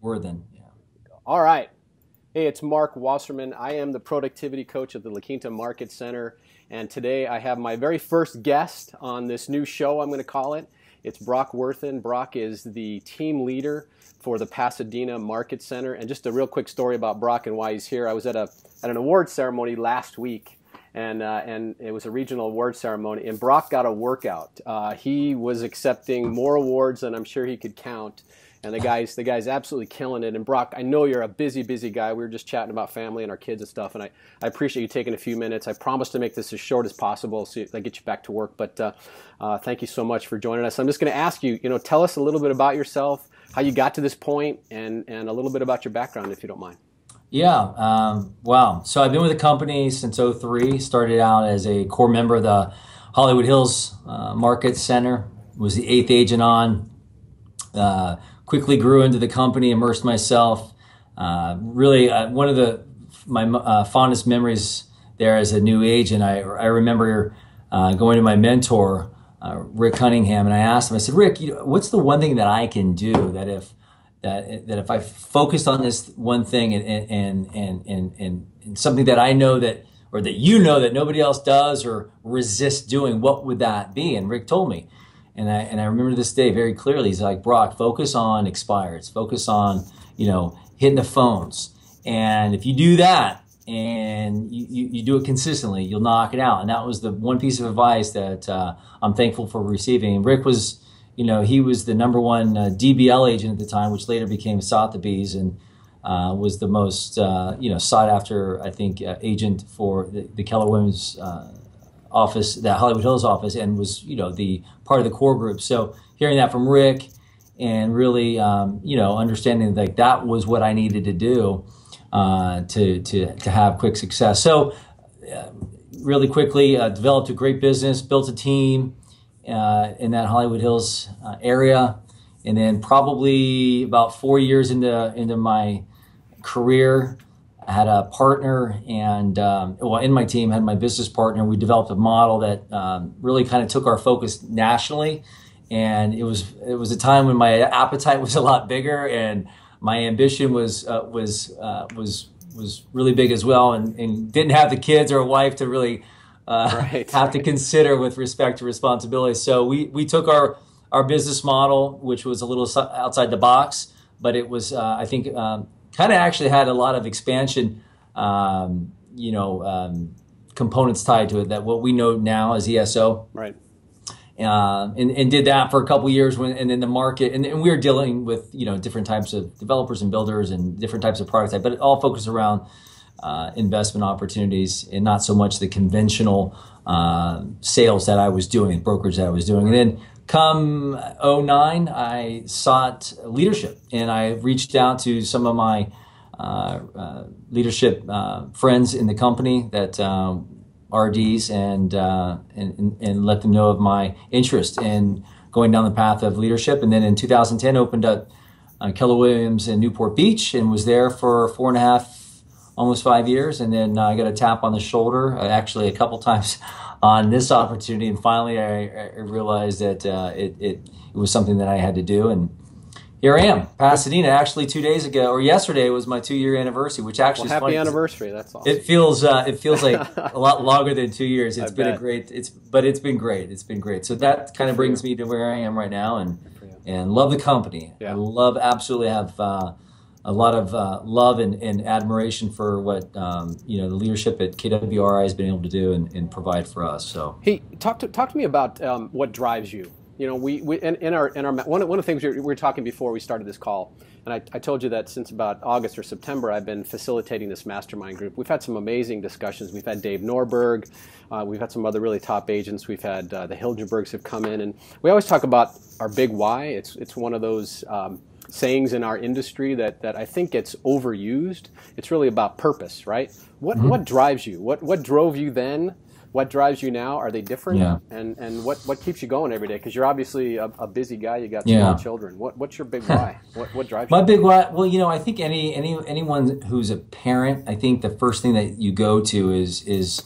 Worthen. Yeah. All right. Hey, it's Mark Wasserman. I am the productivity coach at the La Quinta Market Center. And today I have my very first guest on this new show, I'm going to call it. It's Brock Worthen. Brock is the team leader for the Pasadena Market Center. And just a real quick story about Brock and why he's here. I was at an award ceremony last week, and it was a regional award ceremony, and Brock got a workout. He was accepting more awards than I'm sure he could count. And the guy's absolutely killing it. And Brock, I know you're a busy guy. We were just chatting about family and our kids and stuff. And I appreciate you taking a few minutes. I promise to make this as short as possible so I get you back to work. But thank you so much for joining us. I'm just going to ask you, tell us a little bit about yourself, how you got to this point, and a little bit about your background, if you don't mind. Yeah. Wow. So I've been with the company since '03. Started out as a core member of the Hollywood Hills Market Center. Was the 8th agent on. Quickly grew into the company, immersed myself. Really, one of my fondest memories there as a new agent, I remember going to my mentor, Rick Cunningham, and I asked him, I said, Rick, what's the one thing that I can do that if I focused on this one thing and something that I know that, or that that nobody else does or resists doing, what would that be? And Rick told me. And I remember this day very clearly. He's like, Brock, focus on expireds. Focus on, hitting the phones. And if you do that and you do it consistently, you'll knock it out. And that was the one piece of advice that I'm thankful for receiving. And Rick was, he was the #1 DBL agent at the time, which later became Sotheby's, and was the most, sought after, I think, agent for the Keller Williams office, the Hollywood Hills office, and was, the part of the core group. So hearing that from Rick and really, understanding like that was what I needed to do to have quick success. So really quickly developed a great business, built a team in that Hollywood Hills area. And then probably about 4 years into my career, I had a partner and, in my team, had my business partner. We developed a model that really kind of took our focus nationally. And it was a time when my appetite was a lot bigger and my ambition was really big as well, and didn't have the kids or a wife to really have to consider with respect to responsibility. So we took our business model, which was a little outside the box, but it was, I think, kind of actually had a lot of expansion, components tied to it, that what we know now as ESO. Right. And did that for a couple of years and in the market, and we were dealing with, different types of developers and builders and different types of product type, but it all focused around investment opportunities and not so much the conventional sales that I was doing, brokerage that I was doing. And then come '09, I sought leadership, and I reached out to some of my leadership friends in the company that RDs and let them know of my interest in going down the path of leadership. And then in 2010, opened up Keller Williams in Newport Beach and was there for 4.5, almost 5 years. And then I got a tap on the shoulder, actually a couple times on this opportunity. And finally, I realized that it was something that I had to do. And here I am, Pasadena. Actually, 2 days ago, or yesterday, was my 2-year anniversary, which actually is funny. Happy anniversary! That's awesome. It feels like a lot longer than 2 years. It's been great. It's been great. It's been great. So that kind of brings me to where I am right now, and love the company. Yeah. I absolutely have a lot of love and admiration for what the leadership at KWRI has been able to do and provide for us. So hey, talk to me about what drives you. We in our one of the things we were talking before we started this call, and I told you that since about August or September, I've been facilitating this mastermind group. We've had some amazing discussions. We've had Dave Norberg, we've had some other really top agents. We've had the Hilgenbergs have come in, and we always talk about our big why. It's one of those sayings in our industry that I think gets overused. It's really about purpose, right? What drives you? What drove you then? What drives you now? Are they different? Yeah. And what keeps you going every day? Because you're obviously a busy guy. You got small children. What's your big why? What drives you? My big why? Well, I think anyone who's a parent, I think the first thing that you go to is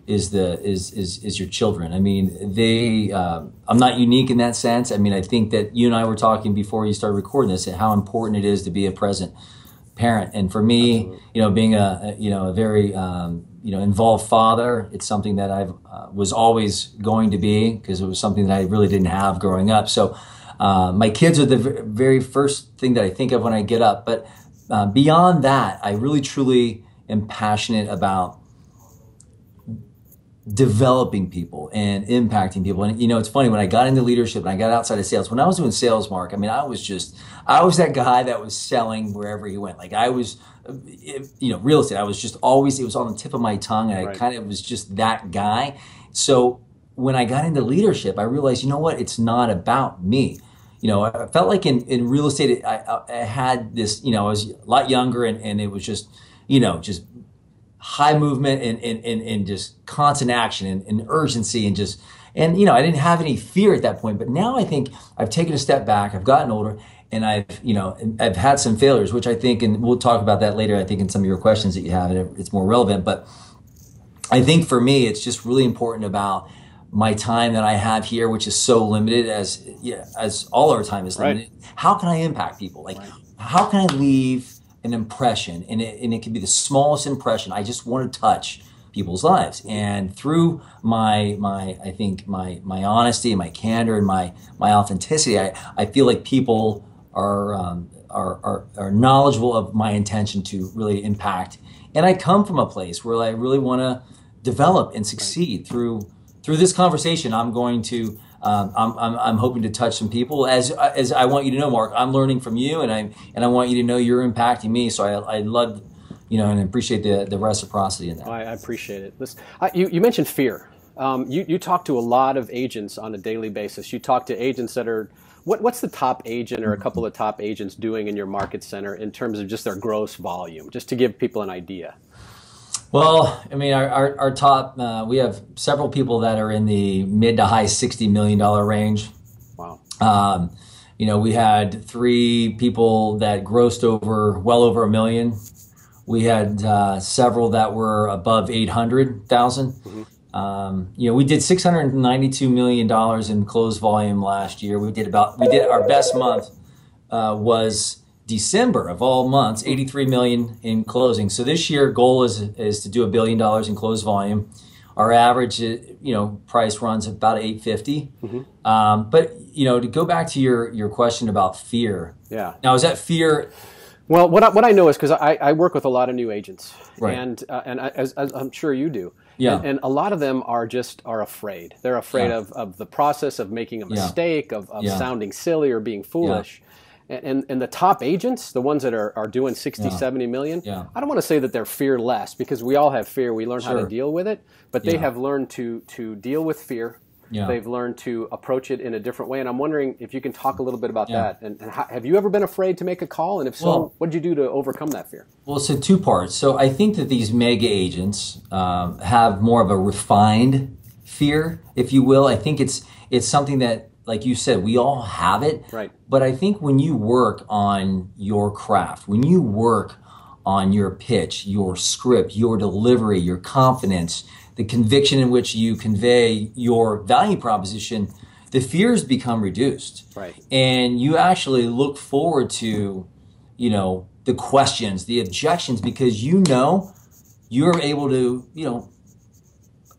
is your children. I mean, I'm not unique in that sense. I mean, I think that you and I were talking before you started recording this, and how important it is to be a present parent. And for me, being a very involved father, it's something that I was always going to be, because it was something that I really didn't have growing up. So my kids are the very first thing that I think of when I get up. But beyond that, I really truly am passionate about developing people and impacting people. And it's funny, when I got into leadership and I got outside of sales, when I was doing sales, Mark, I mean, I was that guy that was selling wherever he went. Like I was, real estate, I was just always, it was on the tip of my tongue, and I kind of was just that guy. So when I got into leadership, I realized, it's not about me. I felt like in real estate, I had this, I was a lot younger, and it was just, just high movement and just constant action and urgency and I didn't have any fear at that point. But now I think I've taken a step back, I've gotten older, and I've had some failures, which I think, and we'll talk about that later, I think in some of your questions that you have, and it's more relevant. But I think for me, it's just really important about my time that I have here, which is so limited, as all our time is limited. Right. How can I impact people? Like, how can I leave an impression? And it can be the smallest impression. I just want to touch people's lives. And through my honesty and my candor and my authenticity, I feel like people are knowledgeable of my intention to really impact. And I come from a place where I really want to develop and succeed. Through this conversation, I'm going to I'm hoping to touch some people. As I want you to know, Mark, I'm learning from you, and I want you to know you're impacting me. So I love, and I appreciate the reciprocity in that. I appreciate it. Listen, you mentioned fear. You talk to a lot of agents on a daily basis. You talk to agents that are, what's the top agent or a couple of top agents doing in your market center in terms of just their gross volume, just to give people an idea? Well, I mean, our top, we have several people that are in the mid to high $60 million range. Wow. We had 3 people that grossed well over $1 million. We had several that were above 800,000. Mm-hmm. We did $692 million in closed volume last year. We did our best month was December of all months, 83 million in closing. So this year goal is to do $1 billion in closed volume. Our average, price runs about 850. Mm-hmm. But to go back to your question about fear. Yeah. Now, is that fear? Well, what I know is, because I work with a lot of new agents, right. and as I'm sure you do. Yeah. And a lot of them are afraid. They're afraid of the process of making a mistake, of sounding silly or being foolish. Yeah. And the top agents, the ones that are doing 60, 70 million, I don't want to say that they're fearless, because we all have fear. We learn how to deal with it, but they have learned to deal with fear. Yeah. They've learned to approach it in a different way. And I'm wondering if you can talk a little bit about that. And have you ever been afraid to make a call? And if so, what did you do to overcome that fear? Well, so 2 parts. So I think that these mega agents have more of a refined fear, if you will. I think it's something that, like you said, we all have it. Right. But I think when you work on your craft, when you work on your pitch, your script, your delivery, your confidence, the conviction in which you convey your value proposition, the fears become reduced. Right. And you actually look forward to, the questions, the objections, because you're able to,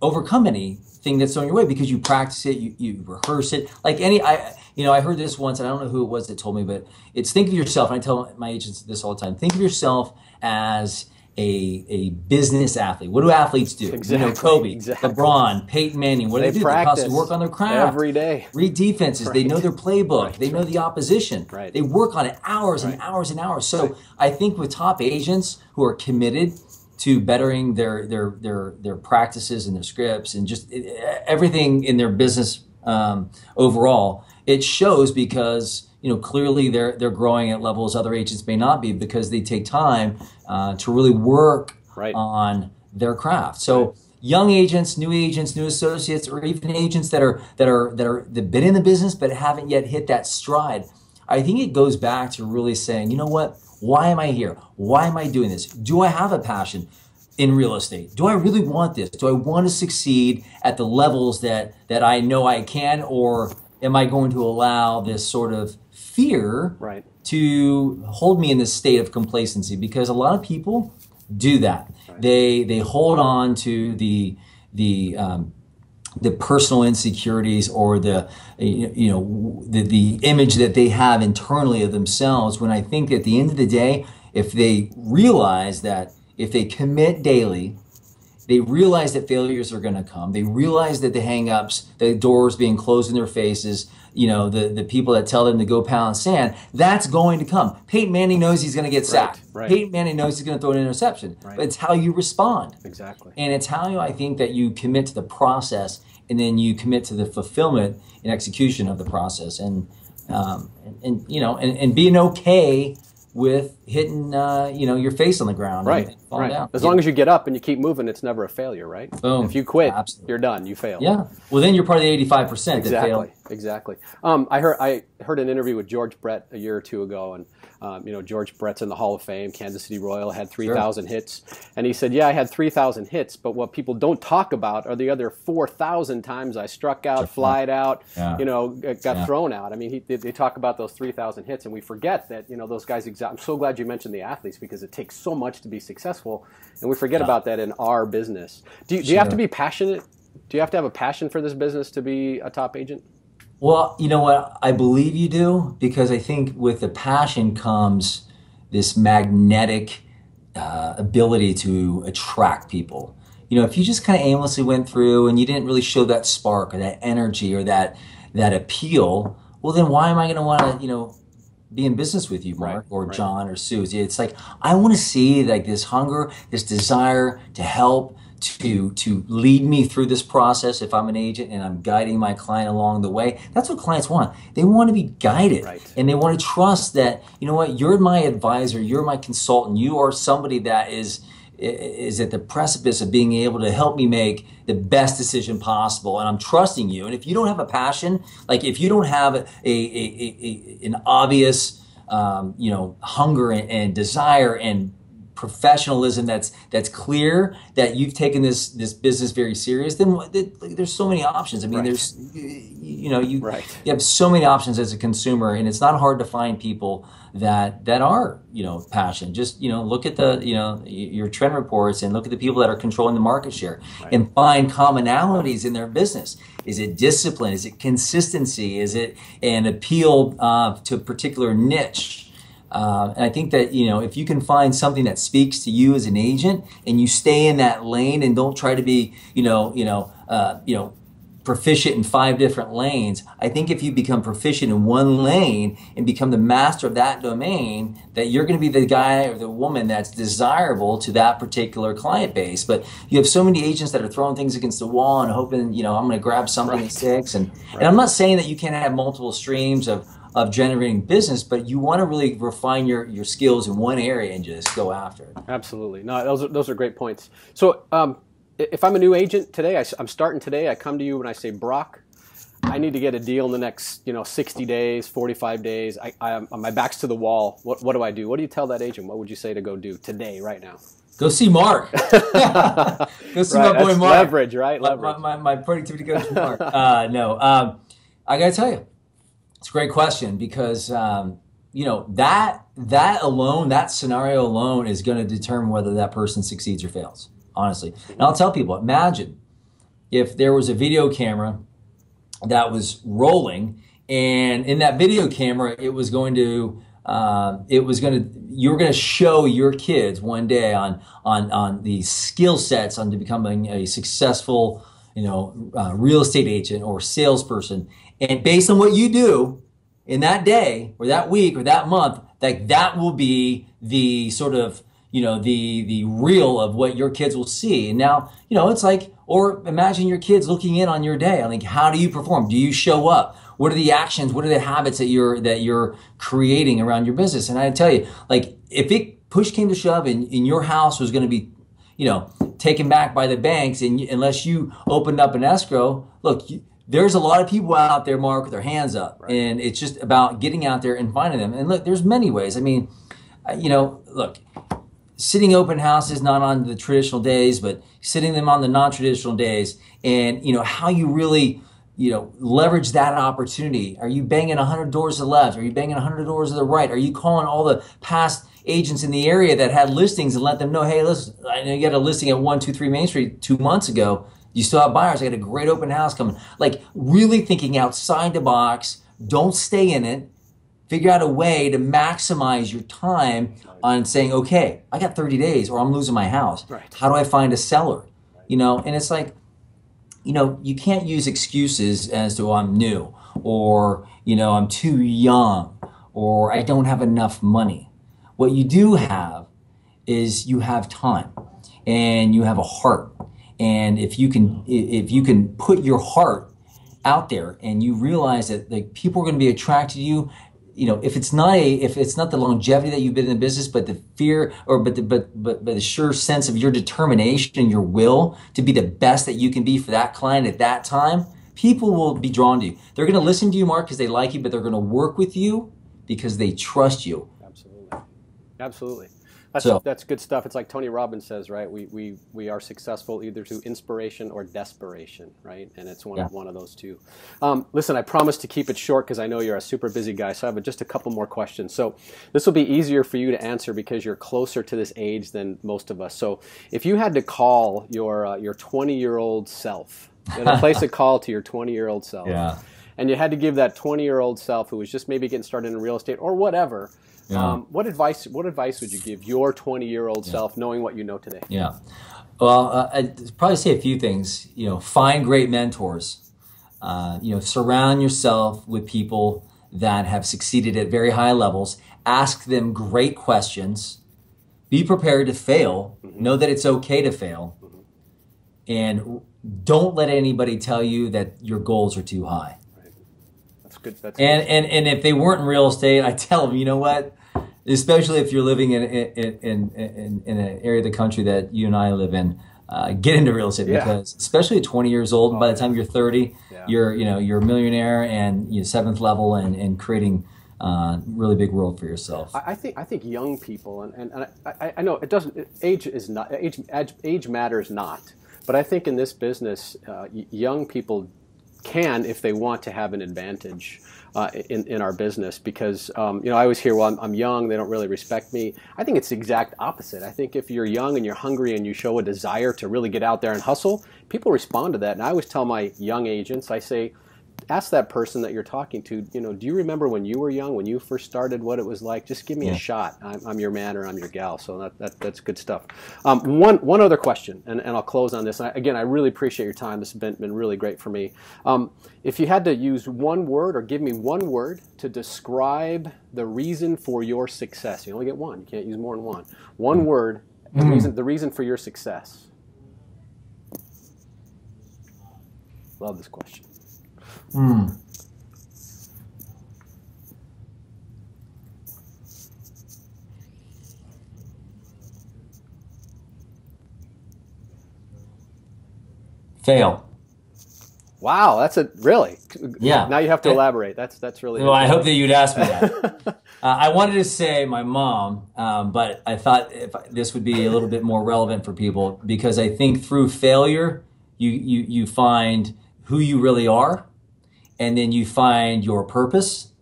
overcome anything that's on your way, because you practice it, you rehearse it. Like I heard this once, and I don't know who it was that told me, but it's, think of yourself, and I tell my agents this all the time, think of yourself as a business athlete. What do athletes do? Exactly. Kobe, LeBron, Peyton Manning. What do they do? Practice. They work on their craft every day. Read defenses. Right. They know their playbook. Right. They know the opposition. Right. They work on it hours and hours and hours. So I think with top agents who are committed to bettering their practices and their scripts and just everything in their business overall, it shows, because clearly they're growing at levels other agents may not be, because they take time to really work on their craft. So young agents, new associates, or even agents that have been in the business but haven't yet hit that stride, I think it goes back to really saying, you know what? Why am I here? Why am I doing this? Do I have a passion? in real estate? Do I really want this? Do I want to succeed at the levels that I know I can, or am I going to allow this sort of fear to hold me in this state of complacency? Because a lot of people do that. They hold on to the personal insecurities, or the image that they have internally of themselves, when I think at the end of the day, if they realize that if they commit daily, they realize that failures are going to come. They realize that the hang-ups, the doors being closed in their faces, the people that tell them to go pound sand, that's going to come. Peyton Manning knows he's going to get sacked. Peyton Manning knows he's going to throw an interception. But it's how you respond. Exactly. And it's how I think that you commit to the process, and then you commit to the fulfillment and execution of the process, and being okay with hitting, your face on the ground. And falling down. As long as you get up and you keep moving, it's never a failure, right? Boom. If you quit, you're done. You failed. Yeah. Well, then you're part of the 85% that failed. Exactly. I heard an interview with George Brett a year or two ago, and George Brett's in the Hall of Fame. Kansas City Royal, had 3,000 hits, and he said, "Yeah, I had 3,000 hits, but what people don't talk about are the other 4,000 times I struck out, flied out, got thrown out." I mean, they talk about those 3,000 hits, and we forget that those guys. I'm so glad you mentioned the athletes, because it takes so much to be successful, and we forget about that in our business. Do you have to be passionate? Do you have to have a passion for this business to be a top agent? Well, you know what? I believe you do, because I think with the passion comes this magnetic ability to attract people. If you just kind of aimlessly went through and you didn't really show that spark or that energy or that appeal, well, then why am I going to want to, be in business with you, Mark, or John, or Susie? It's like, I want to see like this hunger, this desire to help, to lead me through this process. If I'm an agent and I'm guiding my client along the way, that's what clients want. They want to be guided, and they want to trust that, you're my advisor, you're my consultant, you are somebody that is at the precipice of being able to help me make the best decision possible, and I'm trusting you. And if you don't have a passion, like if you don't have an obvious hunger and desire and professionalism that's clear, that you've taken this business very serious, then there's so many options. I mean, there's you have so many options as a consumer, and it's not hard to find people that are passionate. Just look at the your trend reports and look at the people that are controlling the market share, and find commonalities in their business. Is it discipline? Is it consistency? Is it an appeal to a particular niche? And I think that, if you can find something that speaks to you as an agent, and you stay in that lane and don't try to be, proficient in 5 different lanes. I think if you become proficient in one lane and become the master of that domain, that you're going to be the guy or the woman that's desirable to that particular client base. But you have so many agents that are throwing things against the wall and hoping, I'm going to grab something that sticks. And I'm not saying that you can't have multiple streams of generating business, but you want to really refine your skills in one area and just go after it. Absolutely. No, those are great points. So if I'm a new agent today, I'm starting today, I come to you and I say, Brock, I need to get a deal in the next 60 days, 45 days. My back's to the wall. What do I do? What do you tell that agent? What would you say to go do today, right now? Go see Mark. Go see my boy Mark. Leverage, right? Leverage. My productivity coach, Mark. I got to tell you, it's a great question, because that alone, that scenario alone, is going to determine whether that person succeeds or fails, honestly. And I'll tell people, imagine if there was a video camera that was rolling, and in that video camera, you were going to show your kids one day on the skill sets on to becoming a successful real estate agent or salesperson. And based on what you do in that day or that week or that month, that will be the sort of, the reel of what your kids will see. And now, it's like, or imagine your kids looking in on your day. Like, how do you perform? Do you show up? What are the actions? What are the habits that you're creating around your business? And I tell you, like, if it push came to shove and your house was going to be, taken back by the banks, and unless you opened up an escrow, look, there's a lot of people out there, Mark, with their hands up, and it's just about getting out there and finding them. And look, there's many ways. I mean, look, sitting open houses, not on the traditional days, but sitting them on the non-traditional days, and how you really leverage that opportunity. Are you banging 100 doors to the left? Are you banging 100 doors to the right? Are you calling all the past agents in the area that had listings and let them know, hey, listen, I know you got a listing at 123 Main Street 2 months ago. You still have buyers. I got a great open house coming. Like really thinking outside the box. Don't stay in it. Figure out a way to maximize your time on saying, okay, I got 30 days or I'm losing my house. Right. How do I find a seller? And it's like, you can't use excuses as to I'm new or, I'm too young or I don't have enough money. What you do have is you have time and you have a heart. And if you can put your heart out there and you realize that people are going to be attracted to you, if it's not the longevity that you've been in the business, but the fear but the sure sense of your determination and your will to be the best that you can be for that client at that time, people will be drawn to you. They're going to listen to you, Mark, because they like you, but they're going to work with you because they trust you. Absolutely. That's good stuff. It's like Tony Robbins says, right? We are successful either through inspiration or desperation, right? And it's one of those two. Listen, I promise to keep it short because I know you're a super busy guy, so I have just a couple more questions. So this will be easier for you to answer because you're closer to this age than most of us. So if you had to call your 20-year-old self, place a call to your 20-year-old self, and you had to give that 20-year-old self who was just maybe getting started in real estate or whatever, what advice would you give your 20-year-old self, knowing what you know today? Yeah, well, I'd probably say a few things. Find great mentors. Surround yourself with people that have succeeded at very high levels. Ask them great questions. Be prepared to fail. Know that it's okay to fail, and don't let anybody tell you that your goals are too high. Good. And if they weren't in real estate, I tell them, you know what? Especially if you're living in an area of the country that you and I live in, get into real estate because especially at 20 years old, by the time you're 30, you're a millionaire and you're 7th level and creating really big world for yourself. I think young people and I know it doesn't age matters not, but I think in this business, young people can, if they want to, have an advantage in our business because I always hear, well, I'm young, they don't really respect me. I think it's the exact opposite. I think if you're young and you're hungry and you show a desire to really get out there and hustle, people respond to that. And I always tell my young agents, I say, ask that person that you're talking to, do you remember when you were young, when you first started, what it was like? Just give me a shot. I'm your man or I'm your gal. So that's good stuff. One other question, and I'll close on this. Again, I really appreciate your time. This has been really great for me. If you had to use one word or give me one word to describe the reason for your success, you only get one. You can't use more than one. One word, the reason for your success. Love this question. Fail. Wow, that's really. Yeah. Now you have to elaborate. That's really. Well, I hope that you'd ask me that. I wanted to say my mom, but I thought this would be a little bit more relevant for people because I think through failure, you find who you really are. And then you find your purpose,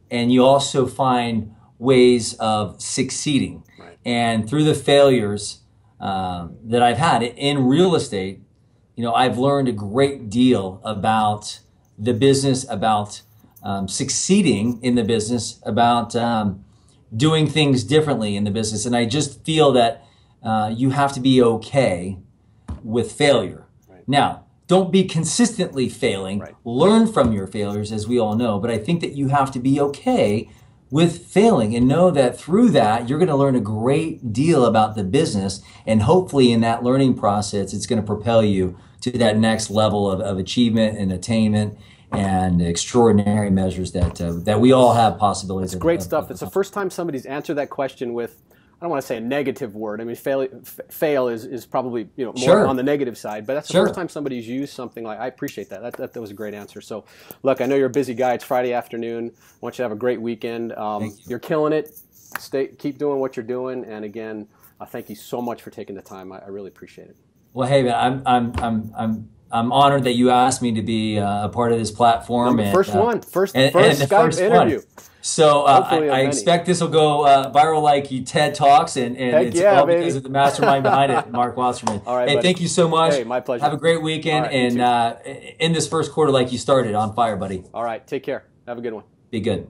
and you also find ways of succeeding. Right. And through the failures that I've had in real estate, I've learned a great deal about the business, about succeeding in the business, about doing things differently in the business. And I just feel that you have to be okay with failure. Right. Now, don't be consistently failing. Right. Learn from your failures, as we all know. But I think that you have to be okay with failing and know that through that, you're going to learn a great deal about the business. And hopefully in that learning process, it's going to propel you to that next level of achievement and attainment and extraordinary measures that we all have possibilities. It's great stuff. It's the first time somebody's answered that question with, I don't want to say a negative word. I mean, fail is probably more on the negative side, but that's the first time somebody's used something like. I appreciate that. That was a great answer. So, look, I know you're a busy guy. It's Friday afternoon. I want you to have a great weekend. You're killing it. keep doing what you're doing. And again, thank you so much for taking the time. I really appreciate it. Well, hey, man, I'm honored that you asked me to be a part of this platform. First Skype interview. So I expect this will go viral like you TED Talks, and it's all because of the mastermind behind it, Mark Wasserman. All right, hey, buddy. Thank you so much. Hey, my pleasure. Have a great weekend, and in this first quarter like you started, on fire, buddy. All right, take care. Have a good one. Be good.